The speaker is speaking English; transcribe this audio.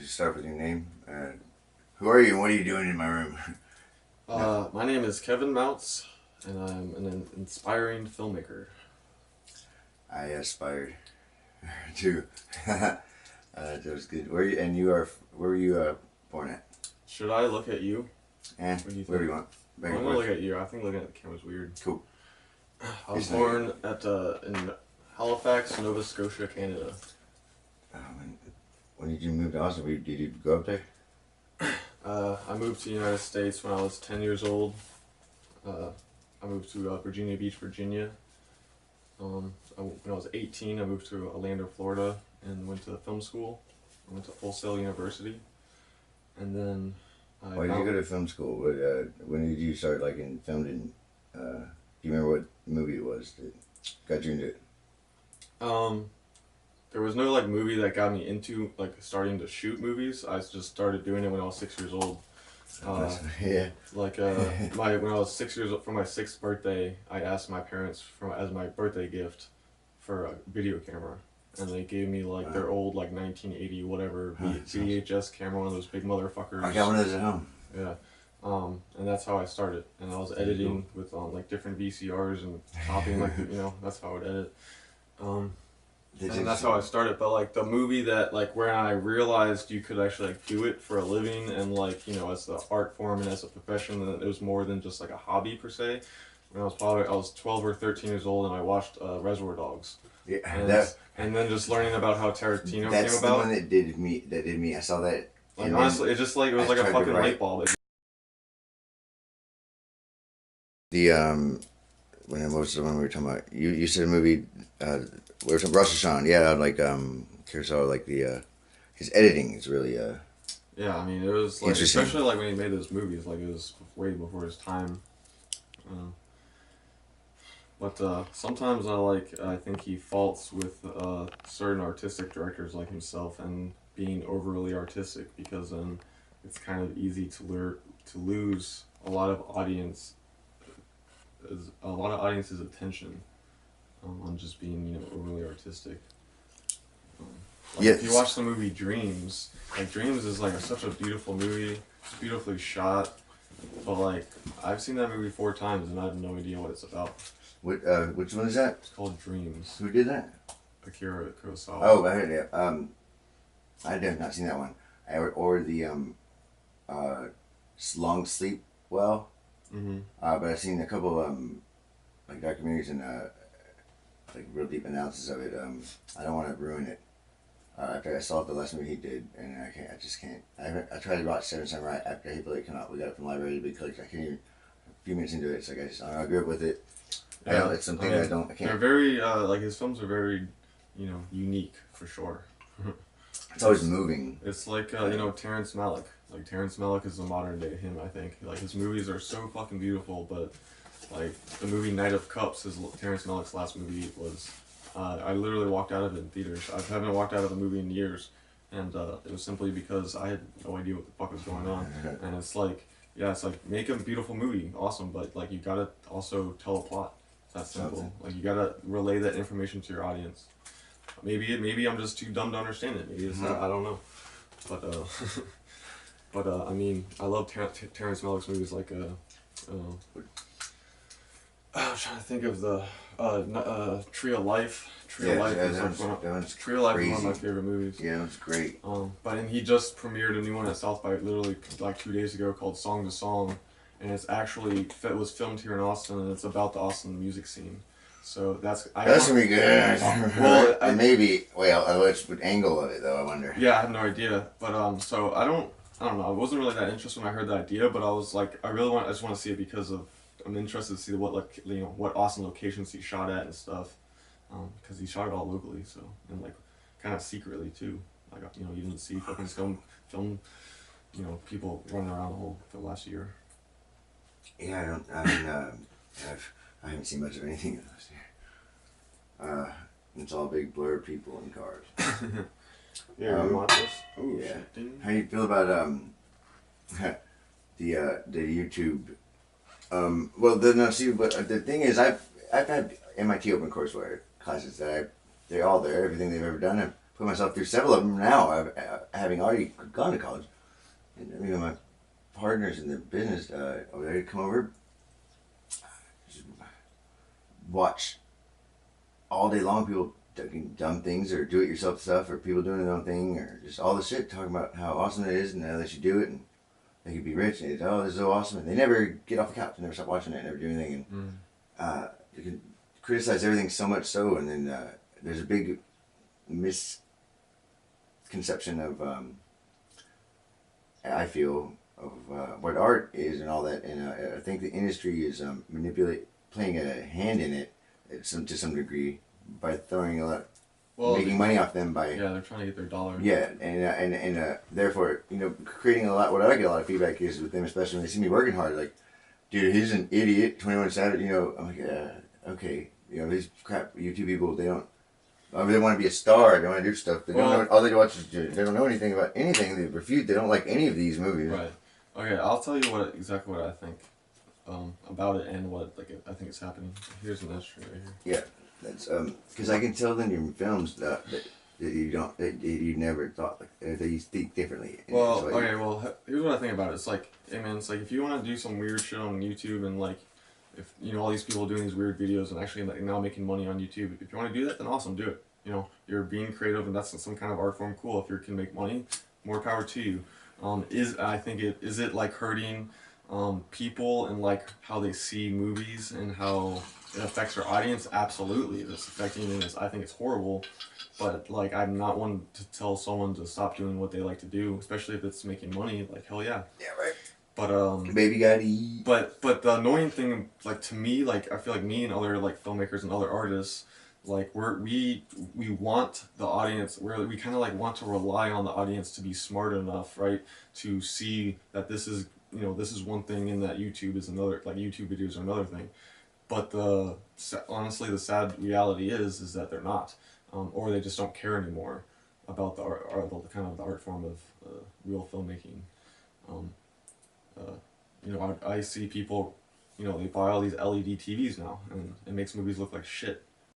just start with your name. Who are you and what are you doing in my room? My name is Kevin Mounce, and I'm an inspiring filmmaker. I aspired to. That was good. Where you, and you are? Where were you born at? Should I look at you? And What do you think? wherever you want. I'm gonna look at you. I think looking at the camera's weird. Cool. I was born in Halifax, Nova Scotia, Canada. When did you move to Austin? Did you go up there? I moved to the United States when I was 10 years old. I moved to Virginia Beach, Virginia. When I was 18, I moved to Orlando, Florida, and went to film school. I went to Full Sail University, and then. Why did you go to film school? When did you start filmed in? Do you remember what movie it was that got you into it? There was no movie that got me into starting to shoot movies. I just started doing it when I was 6 years old. Yeah. When I was 6 years old, for my 6th birthday, I asked my parents as my birthday gift for a video camera, and they gave me their old 1980 whatever VHS camera, one of those big motherfuckers. I got one of those at home. Yeah. And that's how I started. And I was editing with different VCRs and copying that's how I would edit. And that's how I started. But the movie that where I realized you could actually do it for a living and as the art form and as a profession, that it was more than just a hobby per se. When I was 12 or 13 years old, and I watched Reservoir Dogs. Yeah, and then just learning about how Tarantino came about. That's the one that did me. I saw that. Honestly, it was like a fucking light bulb. What was the one we were talking about? You said a movie. We were talking Russell Sean. Yeah, Kurosawa. His editing is really Yeah, I mean, it was especially when he made those movies. It was way before his time. But sometimes I think he faults with certain artistic directors like himself and being overly artistic, because then it's kind of easy to lose a lot of audience's attention on just being overly artistic. If you watch the movie Dreams, Dreams is such a beautiful movie. It's beautifully shot, but I've seen that movie 4 times and I have no idea what it's about. Which one is that? It's called Dreams. Who did that? Akira Kurosawa. Oh, I heard it. I have not seen that one. Or the Long Sleep Well. Mm-hmm. But I've seen a couple documentaries and real deep analysis of it. I don't want to ruin it. After I saw the last movie he did, and I just can't. I tried to watch Seven Samurai after he played come out. We got it from the library, big click. I can't even. A few minutes into it, it's I grew up with it. Yeah, it's something I can't. They're very his films are very, unique for sure. It's always moving. It's Terrence Malick. Terrence Malick is the modern day him, I think. His movies are so fucking beautiful, but the movie Night of Cups, Terrence Malick's last movie was. I literally walked out of it in theaters. I haven't walked out of a movie in years, and it was simply because I had no idea what the fuck was going on. And it's make a beautiful movie, awesome, but you gotta also tell a plot. It's that simple. You gotta relay that information to your audience. Maybe I'm just too dumb to understand it. Maybe it's not, I don't know. But I mean, I love Terrence Malick's movies I'm trying to think of the Tree of Life. Tree of Life is one of my favorite movies. Yeah, it's great. And he just premiered a new one at South by literally 2 days ago called Song to Song, and it was filmed here in Austin, and it's about the Austin music scene. So that's gonna be good. Well, maybe. Well, what's the angle of it though? I wonder. Yeah, I have no idea. But so I don't know. I wasn't really that interested when I heard the idea, but I was I just want to see it because I'm interested to see what Austin locations he shot at and stuff, because he shot it all locally, so, and kind of secretly too. You didn't see fucking film, people running around for the last year. Yeah, I haven't seen much of anything last year. It's all big blur people in cars. Yeah, you want this? Oh yeah. Shit, how do you feel about the YouTube? But the thing is, I've had MIT OpenCourseWare classes that they're all there, everything they've ever done. put myself through several of them now. Having already gone to college, and my partners in the business, they come over, just watch all day long people doing dumb things or do-it-yourself stuff, or people doing their own thing, or just all the shit talking about how awesome it is and how they should do it and they could be rich and this is so awesome, and they never get off the couch, never stop watching it, never do anything, and you can criticize everything so much so, and then there's a big misconception of I feel of what art is and all that, and I think the industry is playing a hand in it to some degree by throwing a lot, making money off them by they're trying to get their dollar. Yeah, and therefore creating a lot. What I get a lot of feedback is with them, especially when they see me working hard, like, dude, he's an idiot. 21 Savage, I'm like, okay, these crap YouTube people, they don't. They want to be a star. They want to do stuff. They don't know. All they watch is they don't know anything about anything. They refute. They don't like any of these movies. Right. Okay. I'll tell you exactly what I think about it and what I think is happening. Here's an extra right here. Yeah, that's because I can tell in your films that you never thought that you think differently. Well, okay. Well, here's what I think about it. It's like, hey man, it's like if you want to do some weird shit on YouTube and like. If all these people doing these weird videos and actually like now making money on YouTube, if you want to do that, then awesome, do it. You're being creative and that's some kind of art form. Cool. If you can make money, more power to you. Is it like hurting people and like how they see movies and how it affects their audience? Absolutely, it's affecting it. I think it's horrible, but like I'm not one to tell someone to stop doing what they like to do, especially if it's making money. Like hell yeah. Yeah, right. But baby gotta eat. But the annoying thing, like to me, like I feel like me and other like filmmakers and other artists, like we want the audience. We kind of like want to rely on the audience to be smart enough, right, to see that this is this is one thing and that YouTube is another. Like YouTube videos are another thing. But honestly, the sad reality is that they're not, or they just don't care anymore about the art, or the kind of the art form of real filmmaking. I see people, they buy all these LED TVs now, and it makes movies look like shit.